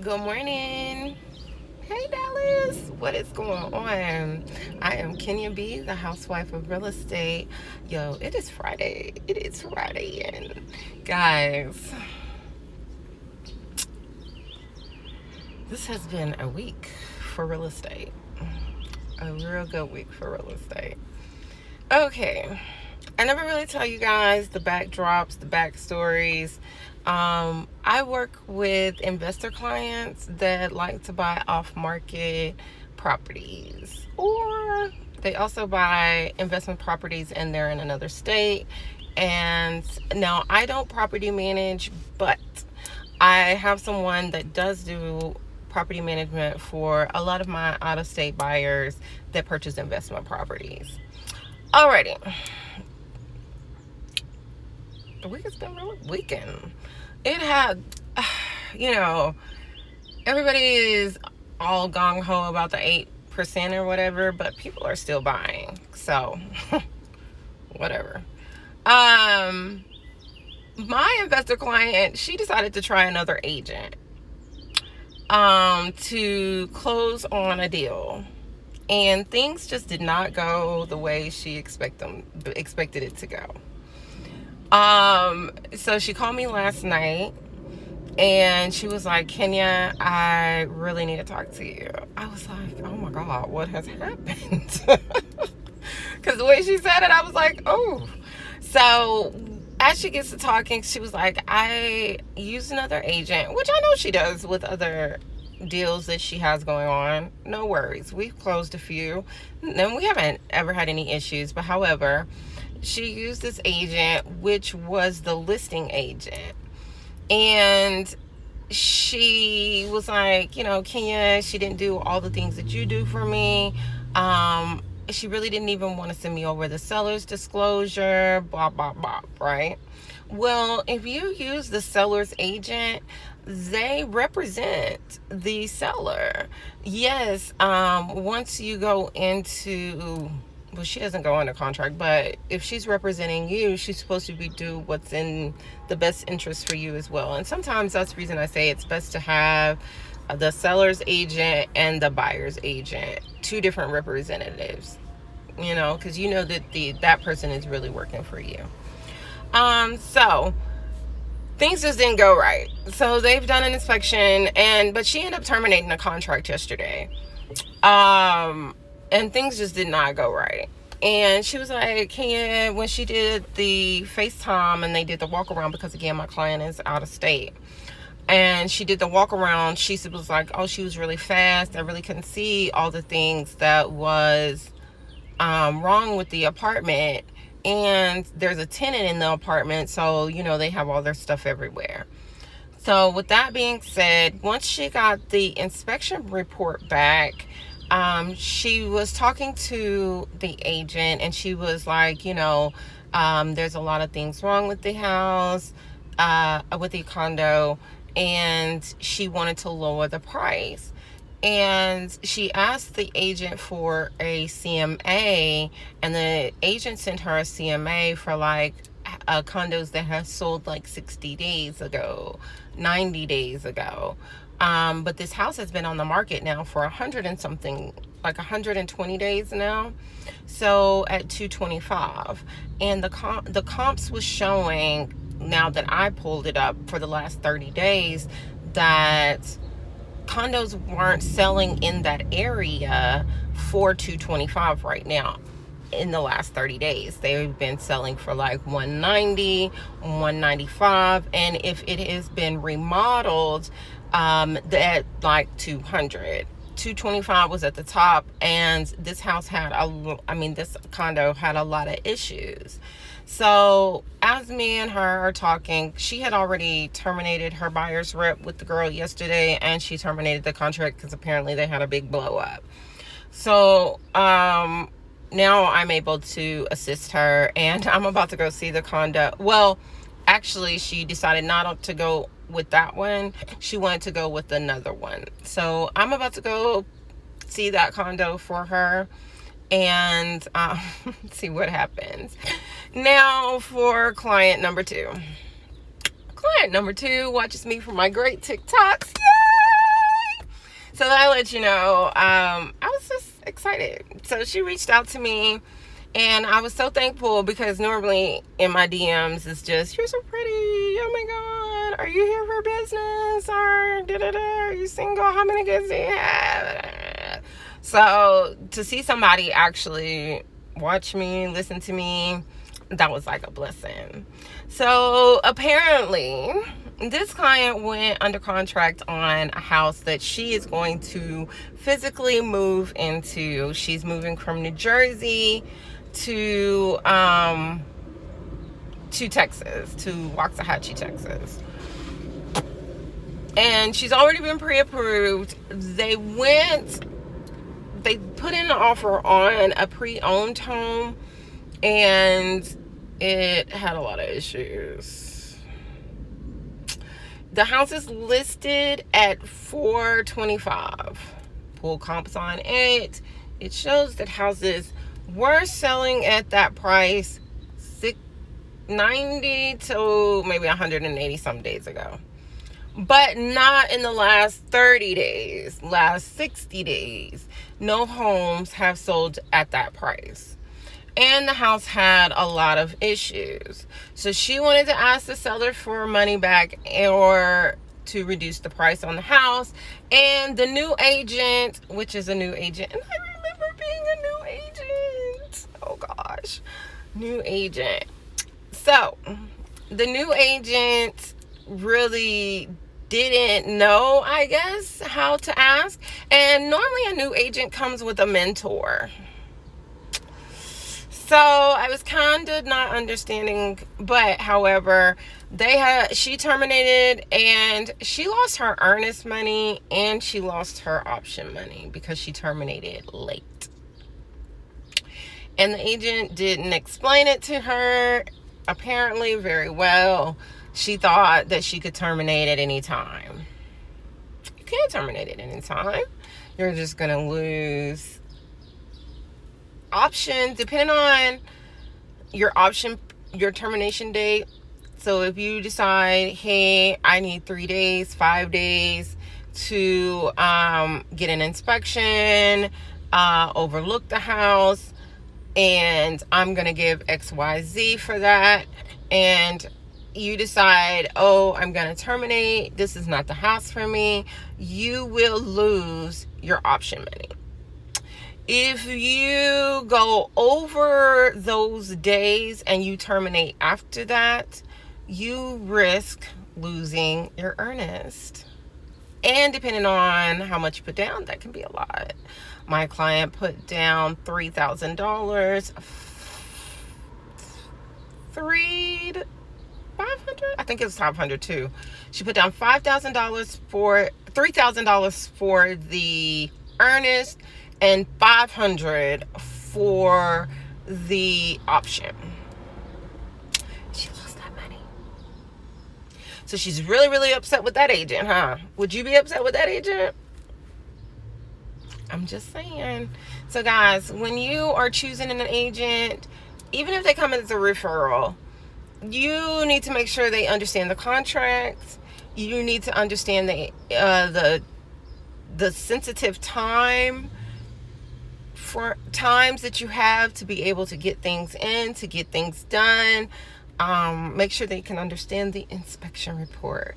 Good morning. Hey Dallas, what is going on? I am Kenya B, the housewife of real estate. Yo, it is Friday. It is Friday, and guys, this has been a week for real estate. A real good week for real estate. Okay, I never really tell you guys the backdrops, the backstories. I work with investor clients that like to buy off market properties, or they also buy investment properties and they're in another state. And now I don't property manage, but I have someone that does do property management for a lot of my out of state buyers that purchase investment properties. Alrighty, the week has been really weekend. It had, you know, everybody is all gung ho about the 8% or whatever, but people are still buying. So, whatever. Um, my investor client, she decided to try another agent to close on a deal. And things just did not go the way she expected it to go. So she called me last night and she was like, Kenya, I really need to talk to you. I was like, oh my God, what has happened? Because the way she said it, I was like, oh. So as she gets to talking, she was like, I used another agent, which I know she does with other deals that she has going on. No worries. We've closed a few and we haven't ever had any issues. But however, she used this agent, which was the listing agent. And she was like, Kenya, she didn't do all the things that you do for me. She really didn't even want to send me over the seller's disclosure, blah, blah, blah, right? Well, if you use the seller's agent, they represent the seller. Yes, once you go into, well, she doesn't go under contract, but if she's representing you, she's supposed to be do what's in the best interest for you as well. And sometimes that's the reason I say it's best to have the seller's agent and the buyer's agent, two different representatives, because that person is really working for you. So things just didn't go right. So they've done an inspection, but she ended up terminating the contract yesterday. And things just did not go right. And she was like, Kenya, when she did the FaceTime and they did the walk around, because again, my client is out of state. And she did the walk around, she was like, oh, she was really fast. I really couldn't see all the things that was wrong with the apartment. And there's a tenant in the apartment, so they have all their stuff everywhere. So with that being said, once she got the inspection report back, she was talking to the agent and she was like, there's a lot of things wrong with the house, with the condo, and she wanted to lower the price. And she asked the agent for a CMA, and the agent sent her a CMA for like condos that have sold like 60 days ago, 90 days ago. But this house has been on the market now for 100 and something, like 120 days now. So at 225, and the comps was showing, now that I pulled it up for the last 30 days, that condos weren't selling in that area for 225 right now. In the last 30 days, they've been selling for like 190, 195, and if it has been remodeled, that like 200. 225 was at the top, and this house had this condo had a lot of issues. So as me and her are talking, she had already terminated her buyer's rep with the girl yesterday, and she terminated the contract because apparently they had a big blow up. So now I'm able to assist her, and I'm about to go see the condo. Well, actually, she decided not to go with that one. She wanted to go with another one. So I'm about to go see that condo for her and see what happens. Now for client number 2. Client number 2 watches me for my great TikToks. Yay! So I let you know, I was just excited. So she reached out to me, and I was so thankful because normally in my DMs it's just, you're so pretty, oh my god, are you here for business, or da-da-da, are you single, how many kids do you have? So to see somebody actually watch me, listen to me, that was like a blessing. So apparently this client went under contract on a house that she is going to physically move into. She's moving from New Jersey to Texas, to Waxahachie, Texas. And she's already been pre-approved. They put in an offer on a pre-owned home, and it had a lot of issues. The house is listed at $425. Pull comps on it. It shows that houses were selling at that price 90 to maybe 180 some days ago, but not in the last 30 days, last 60 days. No homes have sold at that price. And the house had a lot of issues. So she wanted to ask the seller for money back or to reduce the price on the house. And the new agent, which is a new agent, and I remember being a new agent. Oh gosh, new agent. So the new agent really didn't know, I guess, how to ask. And normally a new agent comes with a mentor. So I was kind of not understanding, but however, she terminated, and she lost her earnest money and she lost her option money because she terminated late. And the agent didn't explain it to her apparently very well. She thought that she could terminate at any time. You can't terminate at any time. You're just going to lose options depending on your termination date. So if you decide, hey, I need 3 days, 5 days to get an inspection, overlook the house, and I'm gonna give XYZ for that, and you decide, oh, I'm gonna terminate, this is not the house for me, you will lose your option money. If you go over those days and you terminate after that, you risk losing your earnest. And depending on how much you put down, that can be a lot. My client put down $3,000, $500. I think it was $500 too. She put down $3,000 for the earnest and $500 for the option. She lost that money. So she's really, really upset with that agent, huh? Would you be upset with that agent? I'm just saying. So guys, when you are choosing an agent, even if they come as a referral, you need to make sure they understand the contract. You need to understand the sensitive times that you have to be able to get things in, to get things done. Make sure they can understand the inspection report.